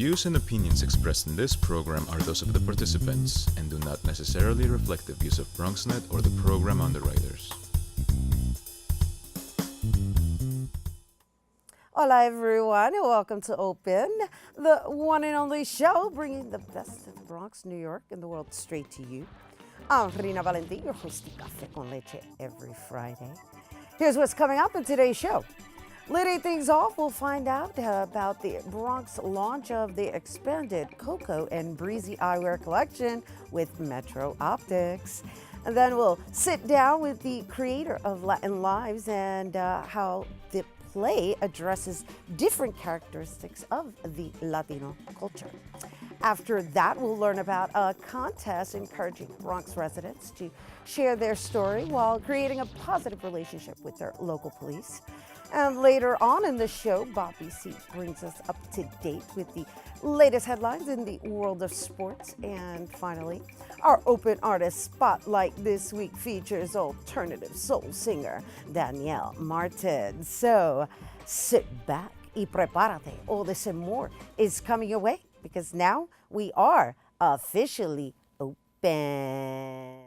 views and opinions expressed in this program are those of the participants and do not necessarily reflect the views of BronxNet or the program underwriters. Hola everyone, and welcome to Open, the one and only show bringing the best of the Bronx, New York, and the world straight to you. I'm Rhina Valentin, your host of Café con Leche every Friday. Here's what's coming up in today's show. Leading things off, we'll find out about the Bronx launch of the expanded Coco and Breezy Eyewear collection with Metro Optics. And then we'll sit down with the creator of Latin Lives and how the play addresses different characteristics of the Latino culture. After that, we'll learn about a contest encouraging Bronx residents to share their story while creating a positive relationship with their local police. And later on in the show, Bobby C brings us up to date with the latest headlines in the world of sports. And finally, our Open Artist Spotlight this week features alternative soul singer Danielle Martin. So sit back y prepárate. All this and more is coming your way because now we are officially open.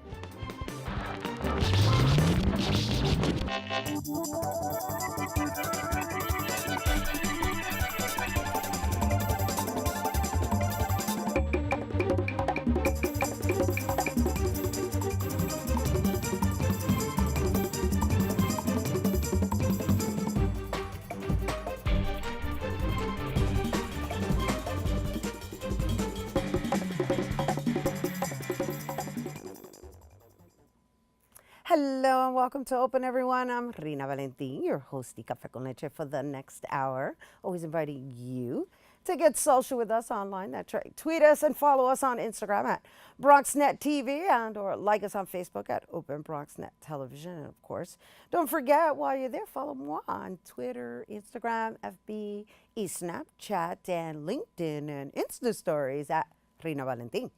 Hello and welcome to Open, everyone. I'm Rhina Valentin, your host of Café con Leche for the next hour. Always inviting you to get social with us online. That's right. Tweet us and follow us on Instagram at BronxNet TV and or like us on Facebook at Open BronxNet Television. And of course, don't forget while you're there, follow more on Twitter, Instagram, FB, Snapchat, and LinkedIn and Insta Stories at Rhina Valentin.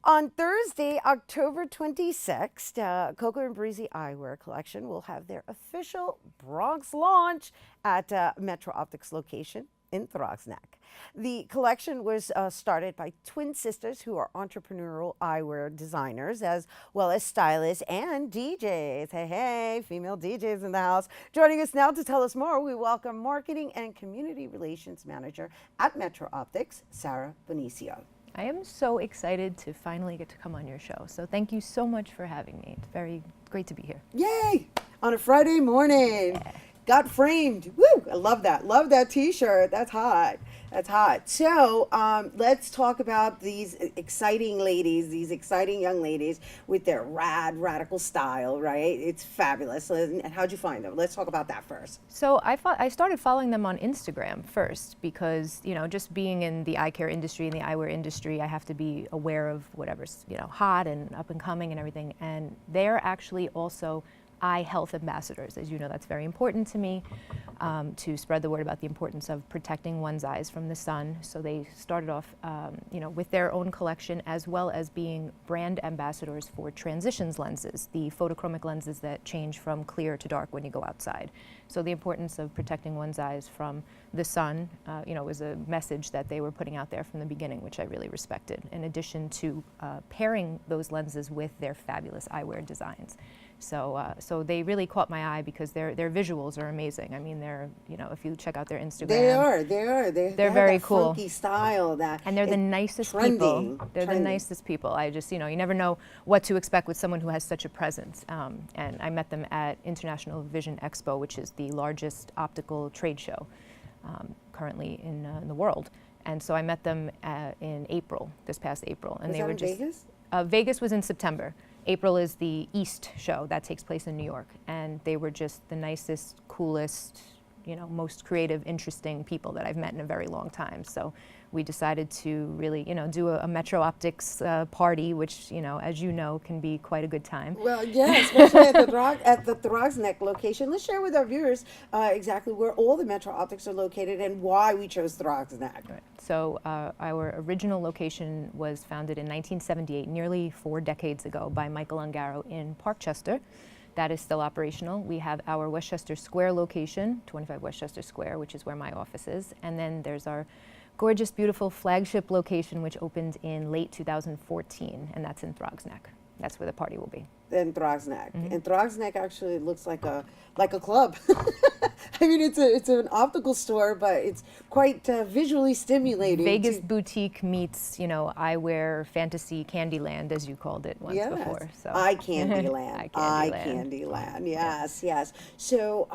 On Thursday, October 26th, Coco and Breezy Eyewear collection will have their official Bronx launch at Metro Optics location in Throgsneck. The collection was started by twin sisters who are entrepreneurial eyewear designers as well as stylists and DJs. Hey, female DJs in the house. Joining us now to tell us more, we welcome Marketing and Community Relations Manager at Metro Optics, Sarah Bonicio. I am so excited to finally get to come on your show. So thank you so much for having me. It's very great to be here. Yay! On a Friday morning. Yeah. Got framed. Woo! I love that. Love that t-shirt. That's hot. That's hot. So let's talk about these exciting ladies, these exciting young ladies with their radical style, right? It's fabulous. And how'd you find them? Let's talk about that first. So I started following them on Instagram first because, just being in the eye care industry and the eyewear industry, I have to be aware of whatever's, hot and up and coming and everything. And they're actually also eye health ambassadors. As you know, that's very important to me, to spread the word about the importance of protecting one's eyes from the sun. So they started off, with their own collection as well as being brand ambassadors for transitions lenses, the photochromic lenses that change from clear to dark when you go outside. So the importance of protecting one's eyes from the sun, was a message that they were putting out there from the beginning, which I really respected, in addition to pairing those lenses with their fabulous eyewear designs. So they really caught my eye because their visuals are amazing. I mean, they're, if you check out their Instagram. They are. They're very that cool. Funky style and they're the nicest people. They're the nicest people. I just, you never know what to expect with someone who has such a presence. And I met them at International Vision Expo, which is the largest optical trade show currently in the world. And so I met them in April, this past April. And was they that were in just Vegas? Vegas was in September. April is the East show that takes place in New York, and they were just the nicest, coolest, most creative, interesting people that I've met in a very long time. So we decided to really, do a Metro Optics party, which, as you know, can be quite a good time. Well, yeah, especially at the Throgsneck location. Let's share with our viewers exactly where all the Metro Optics are located and why we chose Throgsneck. Right. So our original location was founded in 1978, nearly 4 decades ago, by Michael Ungaro in Parkchester. That is still operational. We have our Westchester Square location, 25 Westchester Square, which is where my office is. And then there's our gorgeous, beautiful flagship location which opened in late 2014, and that's in Throgs Neck. That's where the party will be. In Throgs Neck. And Throgs Neck actually looks like a club. I mean, it's an optical store, but it's quite visually stimulating. Vegas boutique meets, you know, eyewear, fantasy, Candyland, as you called it once before. So. Eye Candyland. Eye Candyland. Yes, yes. So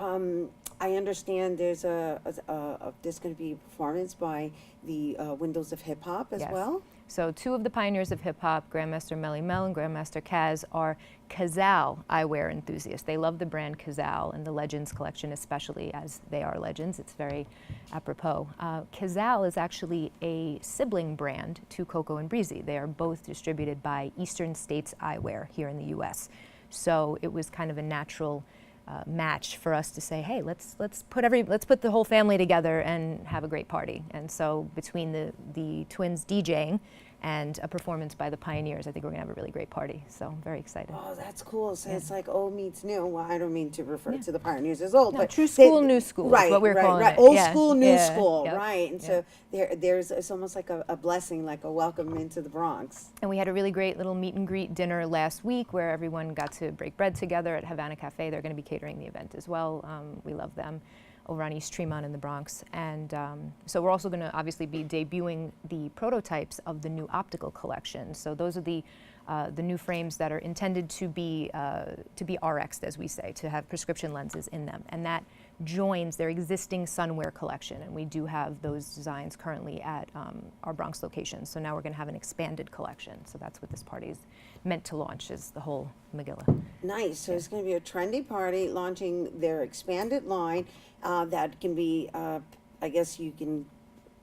I understand there's there's going to be a performance by the Windows of Hip Hop as well. So two of the pioneers of hip-hop, Grandmaster Melly Mel and Grandmaster Kaz, are Cazal eyewear enthusiasts. They love the brand Cazal and the Legends collection, especially as they are legends. It's very apropos. Cazal is actually a sibling brand to Coco and Breezy. They are both distributed by Eastern States Eyewear here in the U.S. So it was kind of a natural match for us to say, hey, let's put the whole family together and have a great party. And so between the twins DJing and a performance by the pioneers, I think we're gonna have a really great party. So I'm very excited. Oh, that's cool. So it's like old meets new. Well, I don't mean to refer to the pioneers as old, No, but true school, new school. Right, is what we're calling it. Old school, new school. Yep. Right. And so it's almost like a blessing, like a welcome into the Bronx. And we had a really great little meet and greet dinner last week where everyone got to break bread together at Havana Cafe. They're going to be catering the event as well. We love them, over on East Tremont in the Bronx. And so we're also going to obviously be debuting the prototypes of the new optical collection. So those are the new frames that are intended to be RX'd, as we say, to have prescription lenses in them. And that joins their existing sunwear collection. And we do have those designs currently at our Bronx location. So now we're going to have an expanded collection. So that's what this party is meant to launch, is the whole Megillah. Nice. So it's going to be a trendy party launching their expanded line that can be, I guess you can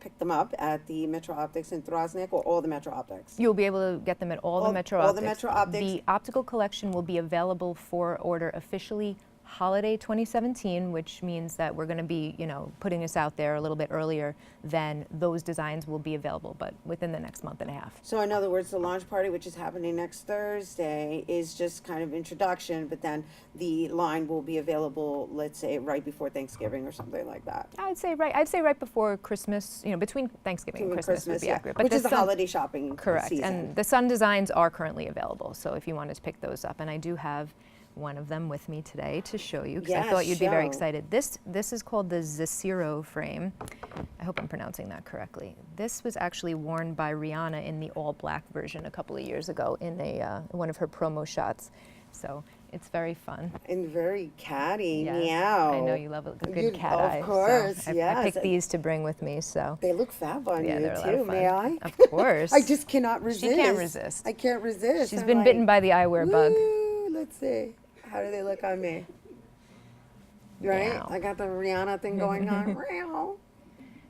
pick them up at the Metro Optics in Throsneck or all the Metro Optics? You'll be able to get them at all the Metro Optics. All the Metro Optics. The optical collection will be available for order officially holiday 2017, which means that we're going to be, you know, putting this out there a little bit earlier than those designs will be available, but within the next month and a half. So in other words, the launch party, which is happening next Thursday, is just kind of introduction, but then the line will be available, let's say, right before Thanksgiving or something like that. I'd say right before Christmas, you know, between Thanksgiving and Christmas would be accurate. But which is the holiday shopping correct. season. And the sun designs are currently available, so if you wanted to pick those up, and I do have one of them with me today to show you, because I thought you'd be very excited. This is called the Zeciro frame. I hope I'm pronouncing that correctly. This was actually worn by Rihanna in the all-black version a couple of years ago in one of her promo shots. So it's very fun. And very catty, yes. meow. I know you love a good cat eye. Of course, so yes. I picked these to bring with me, so. They look fab on you they're a lot too, of fun. may I? Of course. I just cannot resist. She can't resist. I can't resist. She's been bitten by the eyewear bug. Let's see. How do they look on me? Right? Meow. I got the Rihanna thing going on. Meow.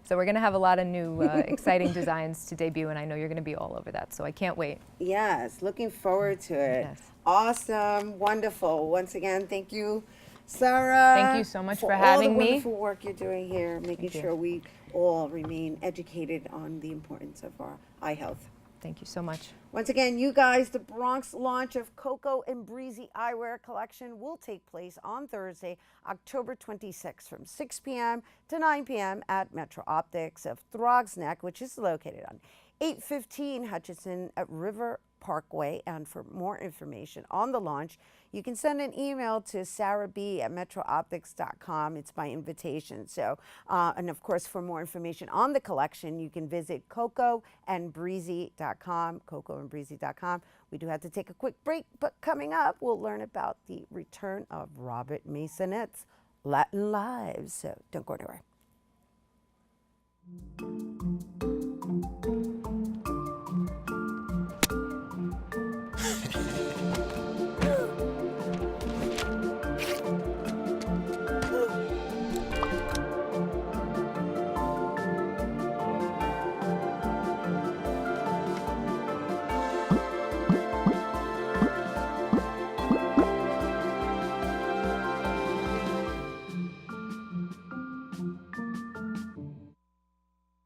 So we're going to have a lot of new exciting designs to debut, and I know you're going to be all over that, so I can't wait. Yes, looking forward to it. Yes. Awesome, wonderful. Once again, thank you, Sarah. Thank you so much for having all the me. wonderful work you're doing here, making sure we all remain educated on the importance of our eye health. Thank you so much. Once again, you guys, the Bronx launch of Coco and Breezy Eyewear collection will take place on Thursday, October 26th from 6 p.m. to 9 p.m. at Metro Optics of Throsneck, which is located on 815 Hutchinson at River Parkway. And for more information on the launch, you can send an email to sarahb@metrooptics.com. It's by invitation. So, and of course, for more information on the collection, you can visit cocoandbreezy.com, cocoandbreezy.com. We do have to take a quick break, but coming up, we'll learn about the return of Robert Maisonett's Latin Lives. So don't go anywhere.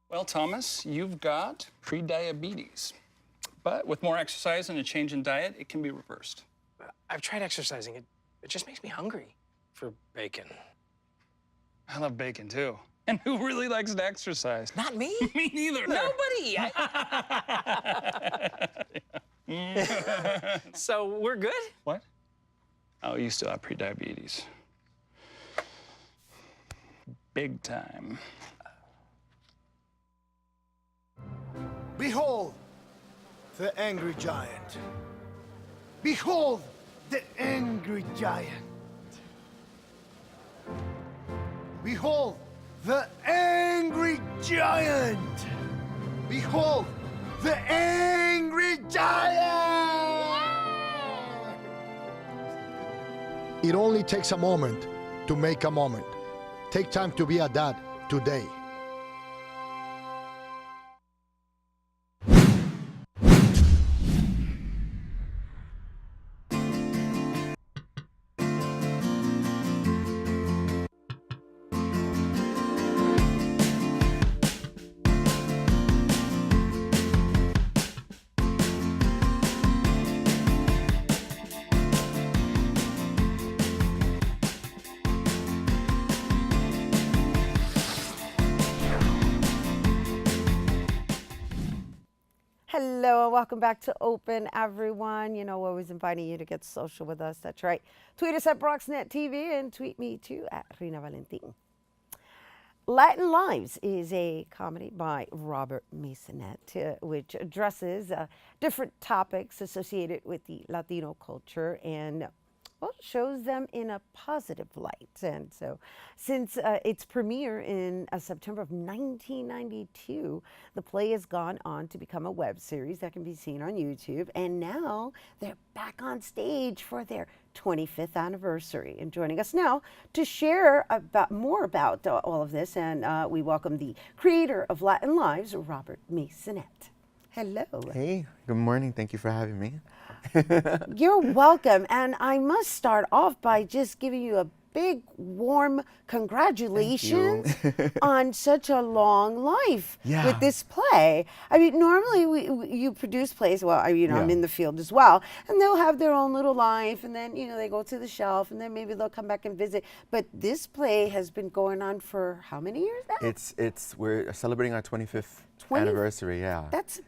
Well, Thomas, you've got pre-diabetes. But with more exercise and a change in diet, it can be reversed. I've tried exercising. It just makes me hungry for bacon. I love bacon, too. And who really likes to exercise? Not me. Me neither. Nobody. So we're good? What? Oh, you still have prediabetes. Big time. Behold, the angry giant. Behold, the angry giant. Behold, the angry giant. Behold, the angry giant. It only takes a moment to make a moment. Take time to be a dad today. Hello and welcome back to Open, everyone. You know, we're always inviting you to get social with us. That's right. Tweet us at BronxNet TV and tweet me too at Rhina Valentin. Latin Lives is a comedy by Robert Maisonett, which addresses different topics associated with the Latino culture and well, shows them in a positive light. And so since its premiere in September of 1992, the play has gone on to become a web series that can be seen on YouTube. And now they're back on stage for their 25th anniversary. And joining us now to share more about all of this, and we welcome the creator of Latin Lives, Robert Maisonett. Hello. Hey, good morning. Thank you for having me. You're welcome. And I must start off by just giving you a big, warm congratulations on such a long life with this play. I mean, normally you produce plays, well, I'm in the field as well, and they'll have their own little life, and then, they go to the shelf, and then maybe they'll come back and visit. But this play has been going on for how many years now? We're celebrating our 25th anniversary, yeah. That's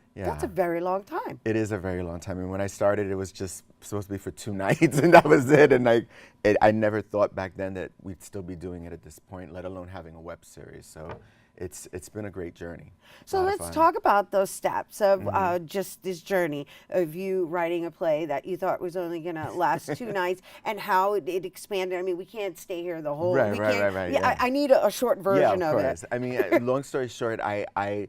a very long time. It is a very long time. And when I started, it was just supposed to be for 2 nights, and that was it. And I never thought back then that we'd still be doing it at this point, let alone having a web series. So it's been a great journey. So let's talk about those steps of just this journey of you writing a play that you thought was only going to last 2 nights, and how it expanded. I mean, we can't stay here the whole. Right. Yeah, I need a short version of it. I mean, long story short, I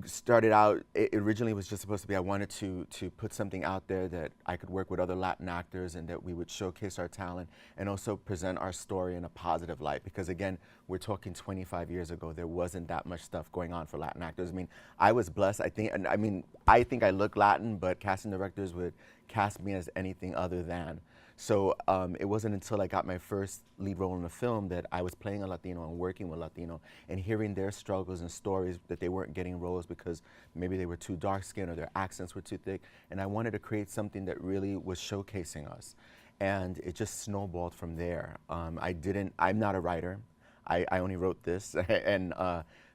started out, it originally was just supposed to be, I wanted to put something out there that I could work with other Latin actors and that we would showcase our talent and also present our story in a positive light. Because again, we're talking 25 years ago, there wasn't that much stuff going on for Latin actors. I mean, I was blessed, I think I look Latin, but casting directors would cast me as anything other than. So it wasn't until I got my first lead role in a film that I was playing a Latino and working with Latino and hearing their struggles and stories that they weren't getting roles because maybe they were too dark-skinned or their accents were too thick. And I wanted to create something that really was showcasing us. And it just snowballed from there. I'm not a writer. I only wrote this, and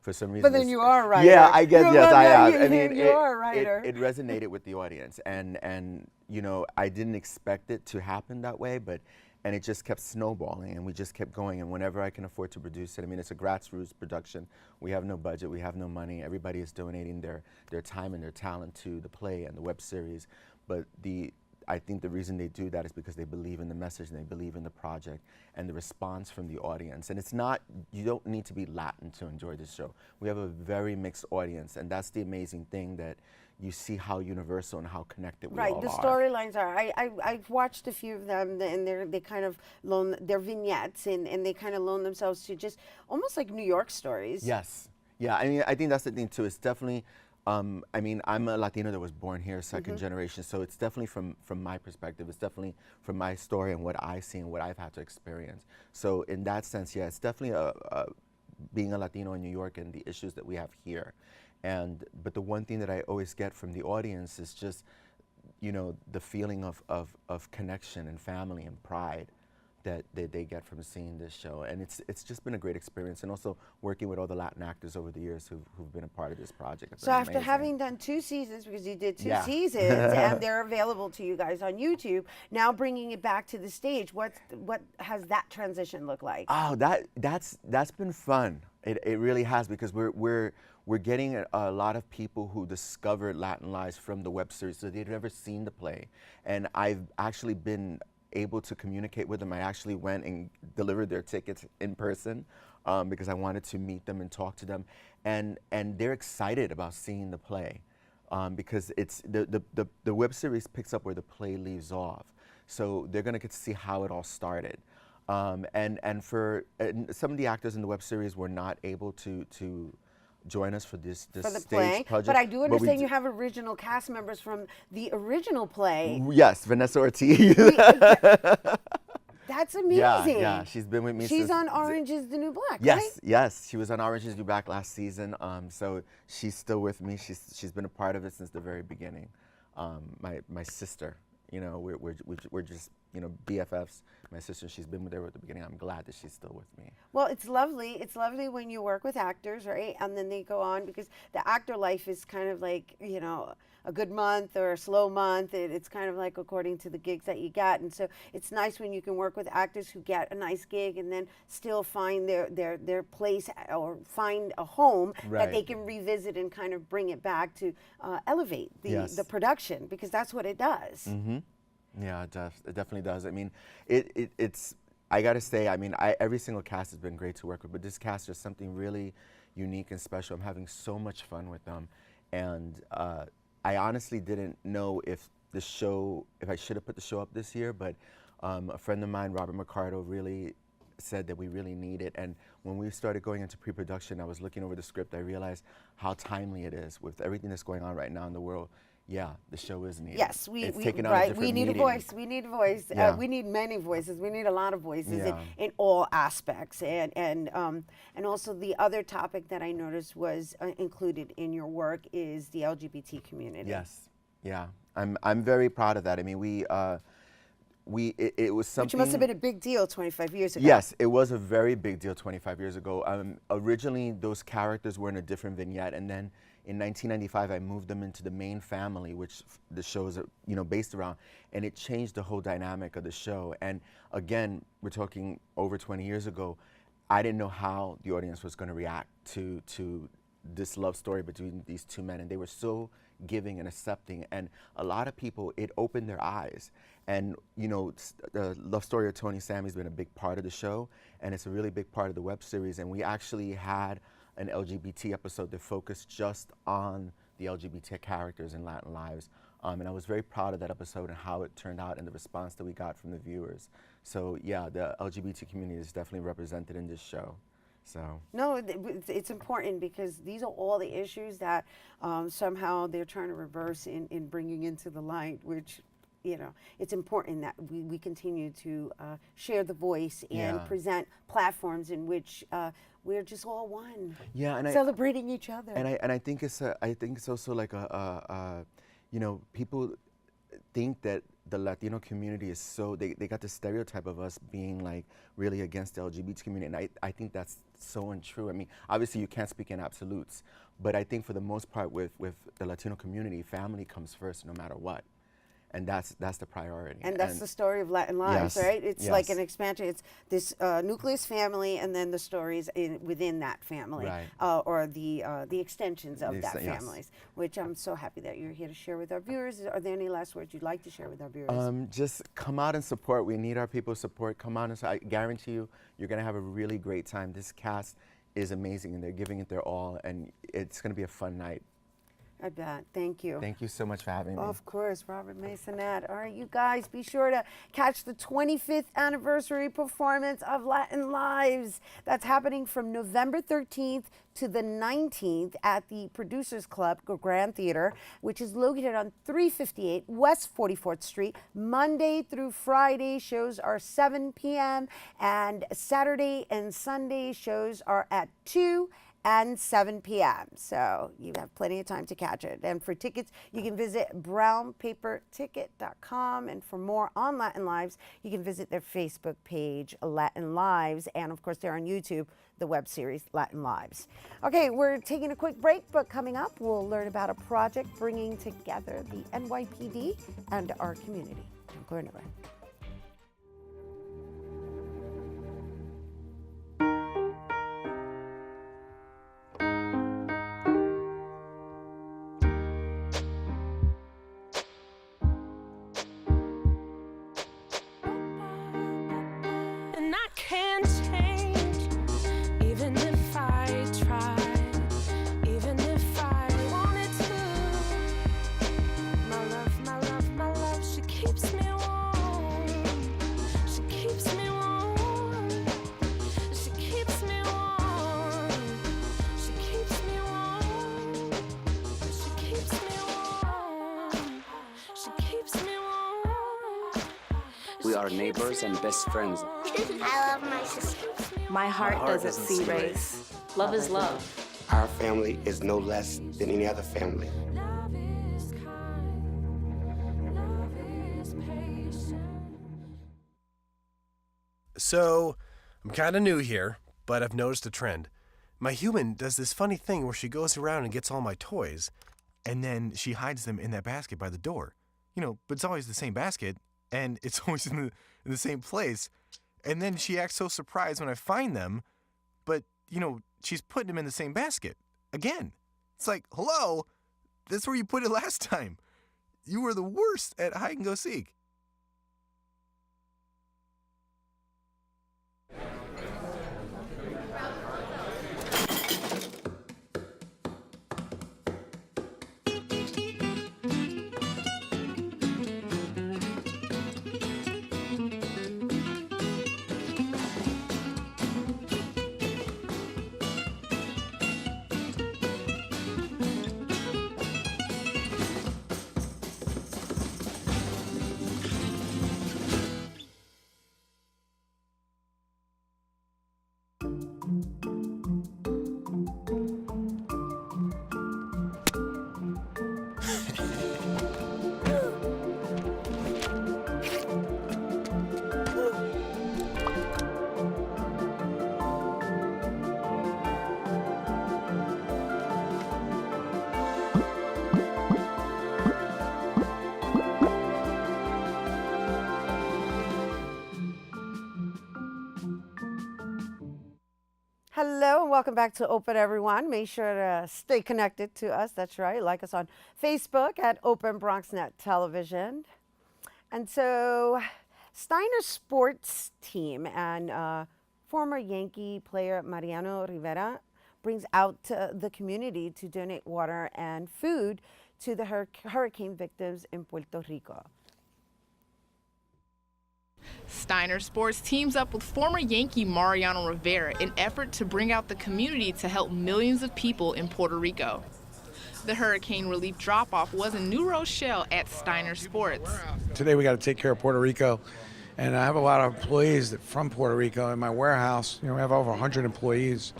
for some reason. But then you are a writer. Yeah, I guess, yes, I am. I mean, you are a writer. It resonated with the audience, and I didn't expect it to happen that way, and it just kept snowballing, and we just kept going, and whenever I can afford to produce it, I mean, it's a grassroots production. We have no budget, we have no money. Everybody is donating their time and their talent to the play and the web series, but I think the reason they do that is because they believe in the message and they believe in the project and the response from the audience. And it's not, you don't need to be Latin to enjoy this show. We have a very mixed audience, and that's the amazing thing, that you see how universal and how connected we all are. Right, the storylines are. I've watched a few of them, and they kind of they're vignettes, and they kind of loan themselves to just almost like New York stories. Yes, yeah, I mean, I think that's the thing too. It's definitely, I'm a Latino that was born here, second generation, so it's definitely from my perspective. It's definitely from my story and what I see and what I've had to experience. So in that sense, yeah, it's definitely being a Latino in New York and the issues that we have here. But the one thing that I always get from the audience is just, the feeling of connection and family and pride that they get from seeing this show. And it's just been a great experience. And also working with all the Latin actors over the years who've been a part of this project. It's So been after amazing. having done 2 seasons, because you did 2 Yeah. seasons, and they're available to you guys on YouTube, now bringing it back to the stage, what has that transition look like? Oh, that's been fun. It really has, because we're getting a lot of people who discovered Latin Lives from the web series, so they'd never seen the play. And I've actually been able to communicate with them. I actually went and delivered their tickets in person because I wanted to meet them and talk to them. And they're excited about seeing the play because it's the web series picks up where the play leaves off. So they're gonna get to see how it all started. And some of the actors in the web series were not able to join us for this For the stage play, project. but I do we understand d- you have original cast members from the original play. Yes, Vanessa Ortiz. That's amazing. Yeah, she's been with me She's since on Orange is the New Black, Yes, right? yes, she was on Orange is the New Black last season. So she's still with me. She's been a part of it since the very beginning. My sister, you know, we're just, you know, BFFs. My sister, she's been there at the beginning. I'm glad that she's still with me. Well, it's lovely. It's lovely when you work with actors, right? And then they go on, because the actor life is kind of like, you know, a good month or a slow month. It's kind of like according to the gigs that you get. And so it's nice when you can work with actors who get a nice gig and then still find their place or find a home that Right. they can revisit and kind of bring it back to elevate Yes. the production, because that's what it does. Mm-hmm. Yeah, it definitely does. I mean, it's. I gotta say, I mean, every single cast has been great to work with, but this cast is something really unique and special. I'm having so much fun with them, and I honestly didn't know if I should have put the show up this year, but a friend of mine, Robert Mercado, really said that we really need it. And when we started going into pre-production, I was looking over the script. I realized how timely it is with everything that's going on right now in the world. Yeah, the show is needed. Yes, It's we taken on a right. different We need meaning. a voice. We need a voice. Yeah. We need many voices. We need a lot of voices Yeah. in all aspects. And also the other topic that I noticed was included in your work is the LGBT community. Yes, yeah, I'm very proud of that. I mean, it was something. Which must have been a big deal 25 years ago. Yes, it was a very big deal 25 years ago. Originally, those characters were in a different vignette, and then in 1995, I moved them into the main family, which the show is, you know, based around, and it changed the whole dynamic of the show. And again, we're talking over 20 years ago. I didn't know how the audience was going to react to this love story between these two men, and they were so giving and accepting, and a lot of people, it opened their eyes. And you know, the love story of Tony Sammy's been a big part of the show, and it's a really big part of the web series. And we actually had an LGBT episode that focused just on the LGBT characters in Latin Lives. And I was very proud of that episode and how it turned out and the response that we got from the viewers. So yeah, the LGBT community is definitely represented in this show. So. No, it's important, because these are all the issues that somehow they're trying to reverse in bringing into the light, which, you know, it's important that we continue to share the voice and Yeah. present platforms in which we're just all one. Yeah, and celebrating each other. I think it's also like you know, people think that the Latino community is so, they got the stereotype of us being like really against the LGBT community, and I think that's so untrue. I mean, obviously you can't speak in absolutes, but I think for the most part with the Latino community, family comes first no matter what. And that's the priority. And that's the story of Latin Lives, Yes, right? It's like yes. an expansion. It's this nucleus family, and then the stories within that family, Right. or the extensions of that Yes. families. Which I'm so happy that you're here to share with our viewers. Are there any last words you'd like to share with our viewers? Just come out and support. We need our people's support. Come out and I guarantee you're going to have a really great time. This cast is amazing, and they're giving it their all, and it's going to be a fun night. I bet. Thank you. Thank you so much for having me. Of course, Robert Maisonett. All right, you guys, be sure to catch the 25th anniversary performance of Latin Lives. That's happening from November 13th to the 19th at the Producers Club Grand Theater, which is located on 358 West 44th Street. Monday through Friday shows are 7 p.m. and Saturday and Sunday shows are at 2 and 7 p.m. So you have plenty of time to catch it. And for tickets, you can visit brownpaperticket.com. And for more on Latin Lives, you can visit their Facebook page, Latin Lives. And of course, they're on YouTube, the web series Latin Lives. Okay, we're taking a quick break, but coming up, we'll learn about a project bringing together the NYPD and our community. Don't go anywhere. And I can't change, even if I try, even if I wanted to. My love, she keeps me warm. She keeps me warm. She keeps me warm. She keeps me warm. She keeps me warm. She keeps me warm. We are neighbors and best friends. I love my sister. My heart doesn't see race. Love is love. Our family is no less than any other family. Love is kind. Love is patient. So, I'm kind of new here, but I've noticed a trend. My human does this funny thing where she goes around and gets all my toys, and then she hides them in that basket by the door. You know, but it's always the same basket, and it's always in the same place. And then she acts so surprised when I find them, but, you know, she's putting them in the same basket. Again. It's like, hello, that's where you put it last time. You were the worst at hide and go seek. Hello and welcome back to Open, everyone. Make sure to stay connected to us. That's right. Like us on Facebook at Open BronxNet Television. And so Steiner sports team and former Yankee player Mariano Rivera brings out to the community to donate water and food to the hurricane victims in Puerto Rico. Steiner Sports teams up with former Yankee Mariano Rivera in effort to bring out the community to help millions of people in Puerto Rico. The hurricane relief drop-off was in New Rochelle at Steiner Sports. Today we got to take care of Puerto Rico, and I have a lot of employees from Puerto Rico in my warehouse. You know, we have over 100 employees.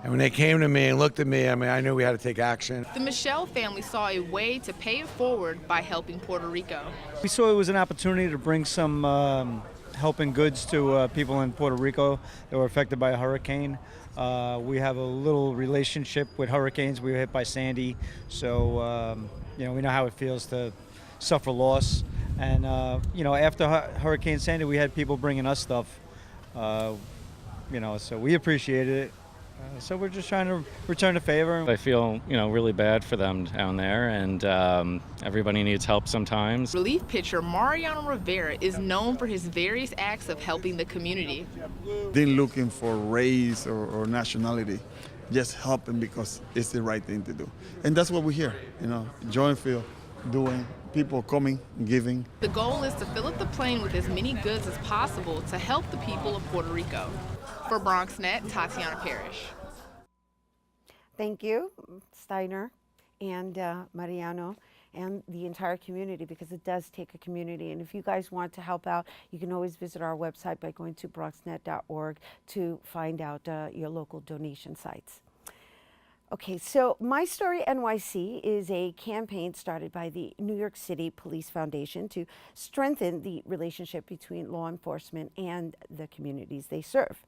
And when they came to me and looked at me, I knew we had to take action. The Michelle family saw a way to pay it forward by helping Puerto Rico. We saw it was an opportunity to bring some helping goods to people in Puerto Rico that were affected by a hurricane. We have a little relationship with hurricanes. We were hit by Sandy, so you know, we know how it feels to suffer loss. And you know, after Hurricane Sandy, we had people bringing us stuff. You know, so we appreciated it. So we're just trying to return the favor. I feel, you know, really bad for them down there, and everybody needs help sometimes. Relief pitcher Mariano Rivera is known for his various acts of helping the community. Didn't looking for race or nationality, just helping because it's the right thing to do. And that's what we're here, you know, joyful, doing, people coming, giving. The goal is to fill up the plane with as many goods as possible to help the people of Puerto Rico. For BronxNet, Tatiana Parrish. Thank you, Steiner and Mariano and the entire community, because it does take a community. And if you guys want to help out, you can always visit our website by going to bronxnet.org to find out your local donation sites. Okay, so My Story NYC is a campaign started by the New York City Police Foundation to strengthen the relationship between law enforcement and the communities they serve.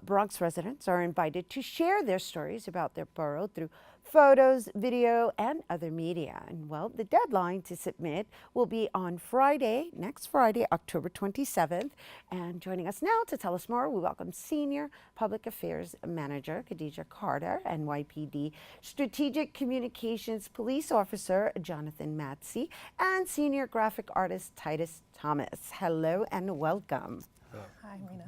Bronx residents are invited to share their stories about their borough through photos, video, and other media. And well, the deadline to submit will be on Friday, next Friday, October 27th. And joining us now to tell us more, we welcome Senior Public Affairs Manager Khadijah Carter, NYPD Strategic Communications Police Officer Jonathan Matsey, and Senior Graphic Artist Titus Thomas. Hello and welcome. Hi, Rhina.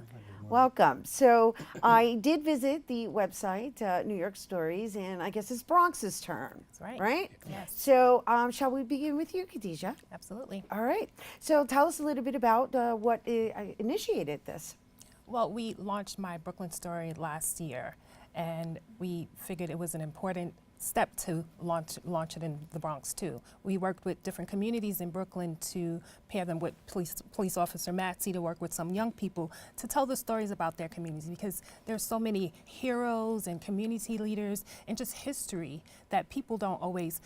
Welcome. So I did visit the website, New York Stories, and I guess it's Bronx's turn. That's right. Right? Yes. So shall we begin with you, Khadijah? Absolutely. All right. So tell us a little bit about what initiated this. Well, we launched My Brooklyn Story last year, and we figured it was an important step to launch it in the Bronx too. We worked with different communities in Brooklyn to pair them with police officer Matsey to work with some young people to tell the stories about their communities, because there's so many heroes and community leaders and just history that people don't always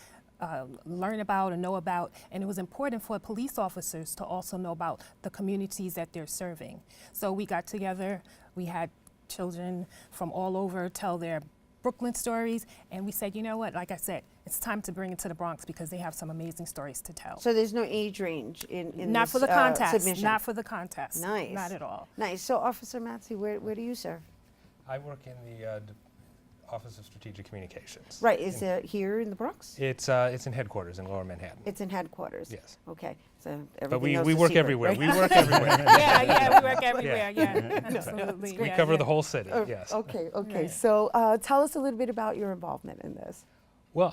learn about and know about, and it was important for police officers to also know about the communities that they're serving. So we got together, we had children from all over tell their Brooklyn stories, and we said, you know what, like I said, it's time to bring it to the Bronx because they have some amazing stories to tell. So there's no age range in Not this, for the contest. submission? Not for the contest. Nice. Not at all. Nice. So Officer Matsey, where do you serve? I work in the Office of Strategic Communications. Right. Is it here in the Bronx? It's in headquarters in Lower Manhattan. It's in headquarters. Yes. Okay. So But everything we else work is secret, everywhere. right? We work everywhere. Yeah, we work everywhere. Yeah, absolutely. We cover the whole city. Yes. Okay. Okay. Right. So tell us a little bit about your involvement in this. Well,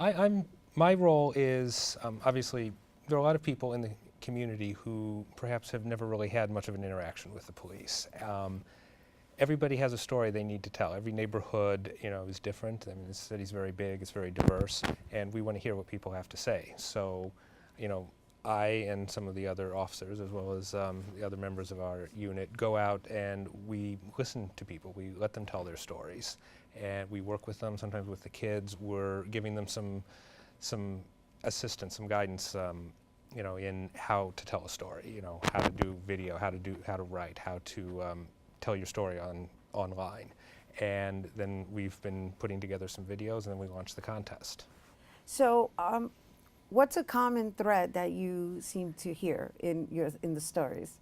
my role is obviously there are a lot of people in the community who perhaps have never really had much of an interaction with the police. Everybody has a story they need to tell. Every neighborhood, is different. I mean, the city's very big, it's very diverse, and we want to hear what people have to say. So, I and some of the other officers, as well as the other members of our unit, go out and we listen to people. We let them tell their stories, and we work with them. Sometimes with the kids, we're giving them some assistance, some guidance, in how to tell a story. How to do video, how to write, how to tell your story online. And then we've been putting together some videos, and then we launched the contest. So what's a common thread that you seem to hear in the stories?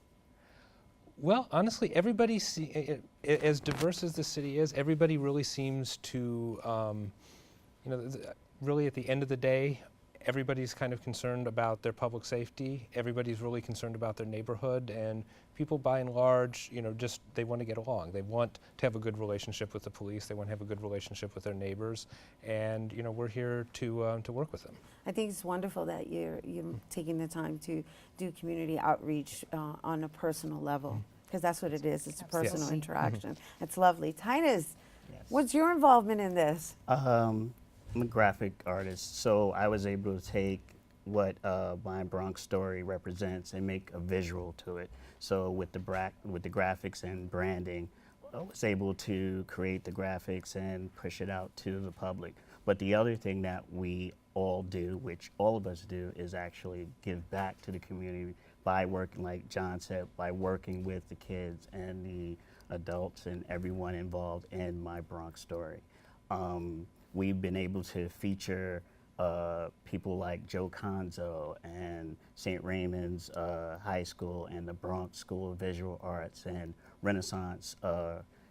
Well, honestly, everybody, as diverse as the city is, everybody really seems to, really at the end of the day, everybody's kind of concerned about their public safety. Everybody's really concerned about their neighborhood, and people by and large, just they want to get along. They want to have a good relationship with the police. They want to have a good relationship with their neighbors, and we're here to work with them. I think it's wonderful that you're taking the time to do community outreach on a personal level, because that's what it is. It's a personal interaction. It's lovely. Titus, what's your involvement in this? I'm a graphic artist, so I was able to take what My Bronx Story represents and make a visual to it. So with the graphics and branding, I was able to create the graphics and push it out to the public. But the other thing that we all do, which all of us do, is actually give back to the community by working, like John said, by working with the kids and the adults and everyone involved in My Bronx Story. We've been able to feature people like Joe Conzo and St. Raymond's High School and the Bronx School of Visual Arts and Renaissance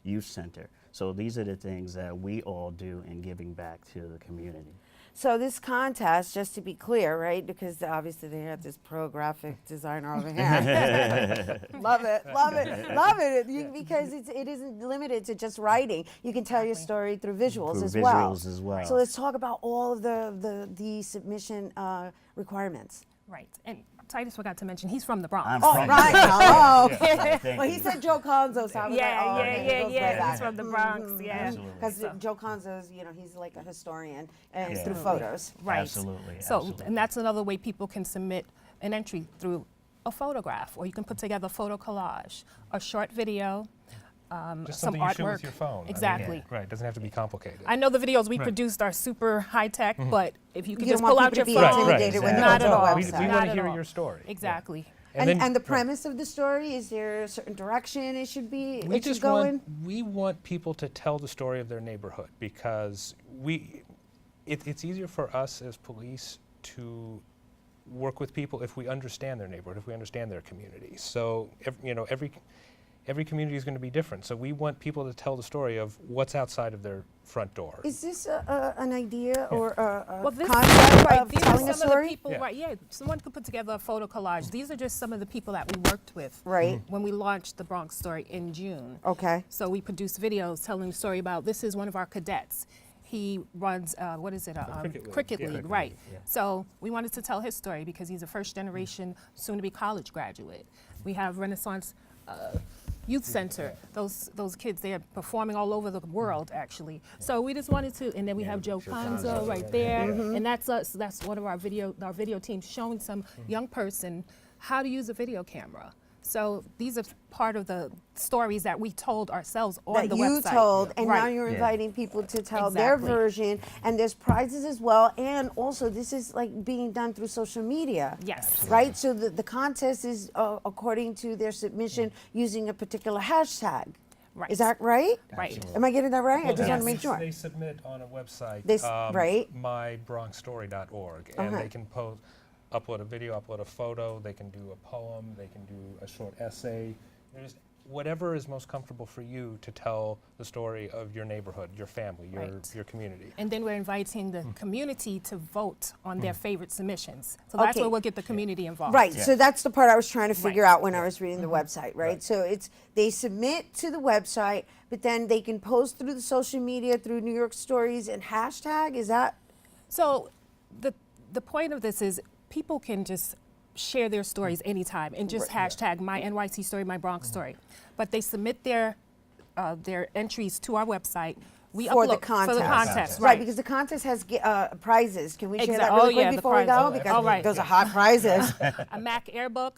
Youth Center. So these are the things that we all do in giving back to the community. So this contest, just to be clear, right, because obviously they have this pro graphic designer over here. Love it, love it, love it, because it isn't limited to just writing. You can tell your story through visuals as well. Visuals as well. So let's talk about all of the submission requirements. Right. And Titus forgot to mention he's from the Bronx. I'm Oh, from right. the Bronx. Oh, okay. Thank Well, he you. said Joe Conzo, so I was like, oh, okay, it goes way yeah. back. He's from the Bronx, yeah. Absolutely. Because Joe Conzo's, he's like a historian and Yeah. through photos. Right. Absolutely. So, absolutely. and that's another way people can submit an entry through a photograph, or you can put together a photo collage, a short video, Just some something you shoot artwork. with your phone. I mean, Exactly. right, doesn't have to be complicated. I know the videos we Right. produced are super high tech, but if you can You just don't pull want out your people to be phone, intimidated when they not go at to a all. We website. want Not to at hear all. your story. Exactly. And the premise of the story, is there a certain direction it should be? We it should just go want in? we want people to tell the story of their neighborhood because it's easier for us as police to work with people if we understand their neighborhood, if we understand their community. So every community is going to be different. So we want people to tell the story of what's outside of their front door. Is this an idea or a This, concept right, of these telling are a some story? of the people, right? Yeah, someone could put together a photo collage. These are just some of the people that we worked with, right? When we launched the Bronx Story in June. Okay. So we produced videos telling the story about this is one of our cadets. He runs cricket league, right? Yeah. So we wanted to tell his story because he's a first generation, soon to be college graduate. We have Renaissance Youth Center. Those kids, they're performing all over the world, actually. So we just wanted to, and then we have Joe Panzo right there, and that's us. That's one of our video team showing some young person how to use a video camera. So these are part of the stories that we told ourselves on the website. That you told, and now Right. you're inviting people to tell their version, and there's prizes as well, and also this is like being done through social media. Yes. Right? So the contest is according to their submission using a particular hashtag. Right. Is that right? Right. Am I getting that right? I Well, just want to make sure. They submit on a website, Right. mybronxstory.org, and they can upload a video, upload a photo, they can do a poem, they can do a short essay. There's whatever is most comfortable for you to tell the story of your neighborhood, your family, your community. And then we're inviting the community to vote on their favorite submissions. So that's where we'll get the community involved. Right, so that's the part I was trying to figure out when I was reading the Mm-hmm. website, right? So they submit to the website, but then they can post through the social media, through New York Stories and hashtag, is that? So the point of this is people can just share their stories anytime and just hashtag my NYC story, my Bronx story. But they submit their entries to our website. We For upload the contest. For the contest, Right, because the contest has prizes. Can we share that Oh, really quick yeah, the before we go? prizes. Because All right. those are hot prizes. A Mac Airbook,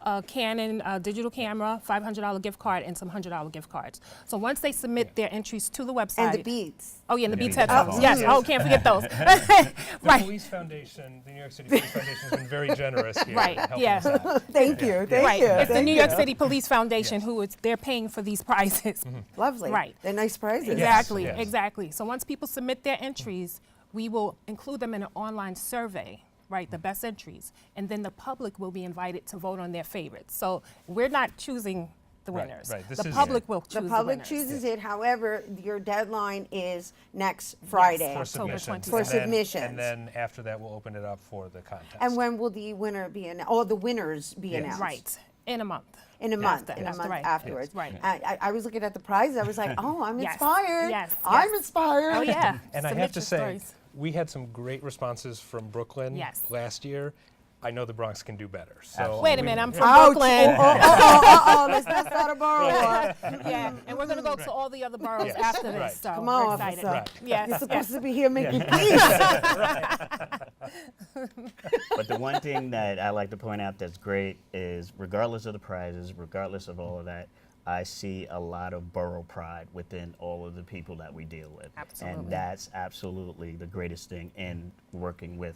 a Canon digital camera, $500 gift card, and some $100 gift cards. So once they submit their entries to the website. And the beads. Oh, yeah, and the Beats Beats headphones. headphones. Yes. Oh, can't forget those. The Right. Police Foundation, the New York City Police Foundation has been very generous here. Right, in helping yeah. us out. Thank you, thank Right. you. It's the thank New York you. City Police Foundation they're paying for these prizes. Lovely. Right. They're nice prizes. Exactly, Yes. exactly. So once people submit their entries, we will include them in an online survey, right, the best entries, and then the public will be invited to vote on their favorites. So we're not choosing the Right, winners. right. This The is- public will choose The public winners. chooses it. However, your deadline is next Friday. For October submissions. 20th. For And then- submissions. And then after that, we'll open it up for the contest. And when will the winner be announced? Or the winners be Yes. announced? Right, in a month. In a month, After- in a after, month right. afterwards. Right. I was looking at the prizes. I was like, oh, I'm Yes. inspired. Yes, I'm yes. inspired. Oh, yeah. And I Submit have to your say, stories. we had some great responses from Brooklyn Yes. last year. I know the Bronx can do better. So Wait a minute, I'm from Ouch. Brooklyn. Let's not start a borough war. Yeah, and we're going to go to all the other boroughs Yes. after this, Right. so Come we're on, excited. officer. Right. Yes, You're supposed yes. to be here making Yeah. peace. But the one thing that I like to point out that's great is regardless of the prizes, regardless of all of that, I see a lot of borough pride within all of the people that we deal with. Absolutely. And that's absolutely the greatest thing in working with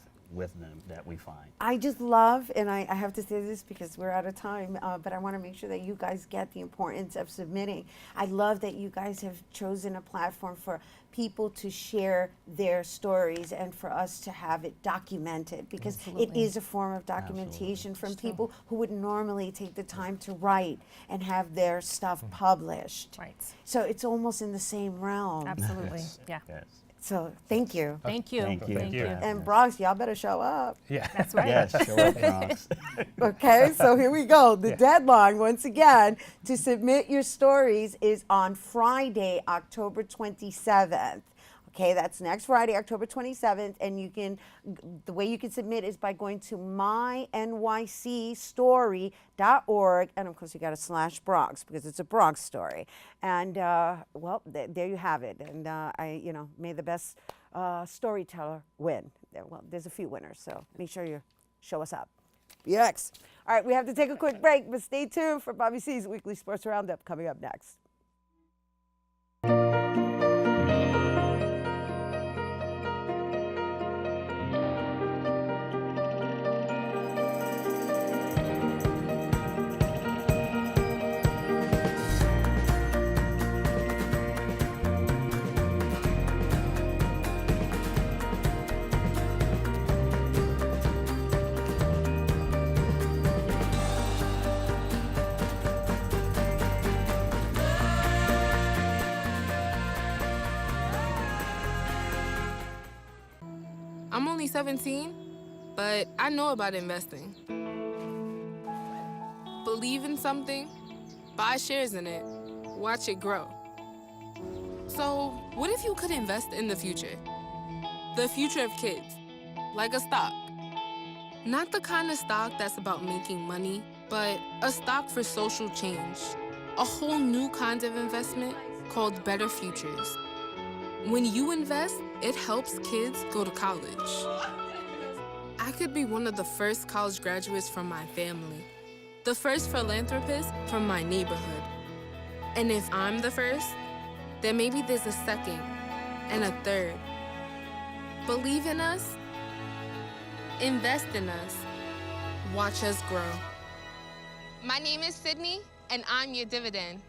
them that we find. I just love, and I have to say this because we're out of time, but I want to make sure that you guys get the importance of submitting. I love that you guys have chosen a platform for people to share their stories and for us to have it documented, because it Absolutely. is a form of documentation from people who would normally take the time to write and have their stuff published. Right. So it's almost in the same realm. Absolutely, yeah. Yes. So thank you. Thank you. Thank you. Thank you. And Bronx, y'all better show up. Yeah. That's right. Yes, show up, Bronx. Okay, so here we go. The deadline, once again, to submit your stories is on Friday, October 27th. Okay, that's next Friday, October 27th, and you can, the way you can submit is by going to mynycstory.org, and of course you got a /Bronx because it's a Bronx story. And well, there you have it. And may the best storyteller win. Well, there's a few winners, so make sure you show us up. All right, we have to take a quick break, but stay tuned for Bobby C's Weekly Sports Roundup coming up next. I'm only 17, but I know about investing. Believe in something, buy shares in it, watch it grow. So, what if you could invest in the future? The future of kids, like a stock. Not the kind of stock that's about making money, but a stock for social change. A whole new kind of investment called Better Futures. When you invest, it helps kids go to college. I could be one of the first college graduates from my family, the first philanthropist from my neighborhood. And if I'm the first, then maybe there's a second and a third. Believe in us, invest in us, watch us grow. My name is Sydney, and I'm your dividend.